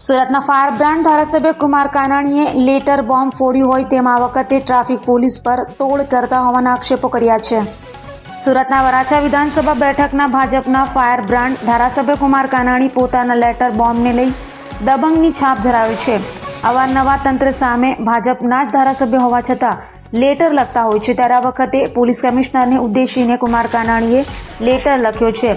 સુરતના fire brand ધારાસભ્ય Kumar કાનાણીએ letter bomb ફોડ્યું હોય તેમ આ વખતે ટ્રાફિક પોલીસ પર તોડ કરતા હોવાના આક્ષેપો કર્યા છે. સુરતના વરાછા વિધાનસભા બેઠકના ભાજપના ફાયર બ્રાન્ડ ધારાસભ્ય કુમાર કાનાણી પોતાના લેટર બોમ્બને લઈ દબંગની છાપ ધરાવે છે. અવારનવાર તંત્ર સામે ભાજપના જ ધારાસભ્ય હોવા છતાં લેટર લખતા હોય છે, ત્યારે આ વખતે પોલીસ કમિશનરને ઉદ્દેશીને કુમાર કાનાણીએ લેટર લખ્યો છે,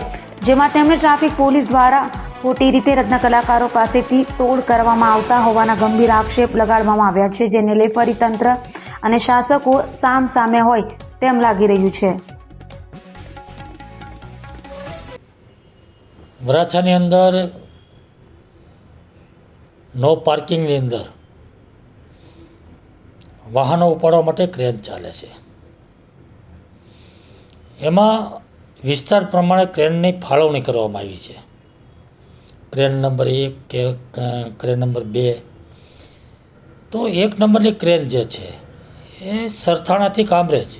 જેમાં તેમણે ટ્રાફિક પોલીસ દ્વારા ખોટી રીતે રત્ન કલાકારો પાસેથી તોડ કરવામાં આવતા હોવાના ગંભીર આક્ષેપ લગાડવામાં આવ્યા છે, જેને લઈ ફરી તંત્ર અને શાસકો સામ સામે હોય તેમ લાગી રહ્યું છે. વરાછાની અંદર નો પાર્કિંગની અંદર વાહનો ઉપાડવા માટે ક્રેન ચાલે છે. એમાં વિસ્તાર પ્રમાણે ક્રેનની ફાળવણી કરવામાં આવી છે. ક્રેન નંબર 1 કે ક્રેન નંબર 2. તો 1 નંબરની ક્રેન જે છે એ સરથાણાથી કામરેજ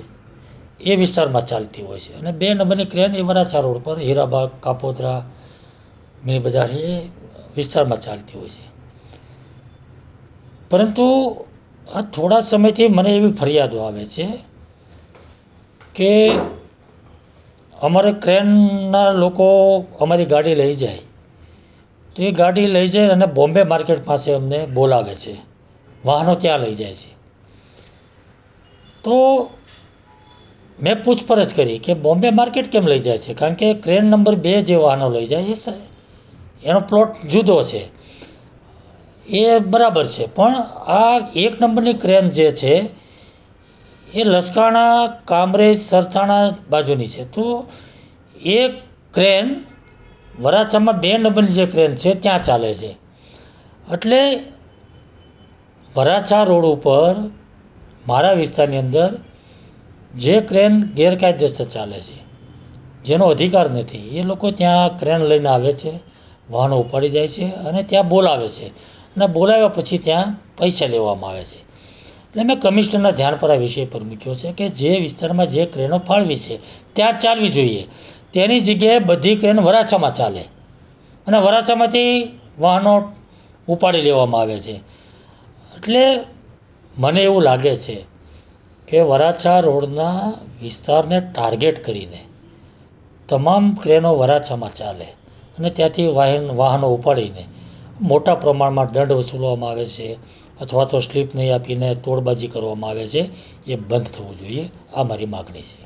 એ વિસ્તારમાં ચાલતી હોય છે, અને 2 નંબરની ક્રેન એ વરાછા રોડ પર હીરાબાગ, કાપોદ્રા, મિની બજાર એ વિસ્તારમાં ચાલતી હોય છે. પરંતુ આ થોડા સમયથી મને એવી ફરિયાદો આવે છે કે અમારે ક્રેનના લોકો અમારી ગાડી લઈ જાય તો એ ગાડી લઈ જાય અને બોમ્બે માર્કેટ પાસે અમને બોલાવે છે, વાહનો ત્યાં લઈ જાય છે. તો મેં પૂછપરછ કરી કે બોમ્બે માર્કેટ કેમ લઈ જાય છે, કારણ કે ક્રેન નંબર 2 જે વાહનો લઈ જાય એનો પ્લોટ જુદો છે, એ બરાબર છે, પણ આ 1 નંબરની ક્રેન જે છે એ લસકાણા, કામરેજ, સરથાણા બાજુની છે. તો એ ક્રેન વરાછામાં 2 નંબરની જે ક્રેન છે ત્યાં ચાલે છે. એટલે વરાછા રોડ ઉપર મારા વિસ્તારની અંદર જે ક્રેન ગેરકાયદેસર ચાલે છે, જેનો અધિકાર નથી, એ લોકો ત્યાં ક્રેન લઈને આવે છે, વાહનો ઉપાડી જાય છે અને ત્યાં બોલાવે છે, અને બોલાવ્યા પછી ત્યાં પૈસા લેવામાં આવે છે. એટલે મેં કમિશનરના ધ્યાન પર આ વિષય પર મૂક્યો છે કે જે વિસ્તારમાં જે ક્રેનો ફાળવી છે ત્યાં ચાલવી જોઈએ, તેની જગ્યાએ બધી ક્રેન વરાછામાં ચાલે અને વરાછામાંથી વાહનો ઉપાડી લેવામાં આવે છે. એટલે મને એવું લાગે છે કે વરાછા રોડના વિસ્તારને ટાર્ગેટ કરીને તમામ ક્રેનો વરાછામાં ચાલે અને ત્યાંથી વાહનો ઉપાડીને મોટા પ્રમાણમાં દંડ વસૂલવામાં આવે છે અથવા તો સ્લીપ નહીં આપીને તોડબાજી કરવામાં આવે છે, એ બંધ થવું જોઈએ. આ મારી માગણી છે.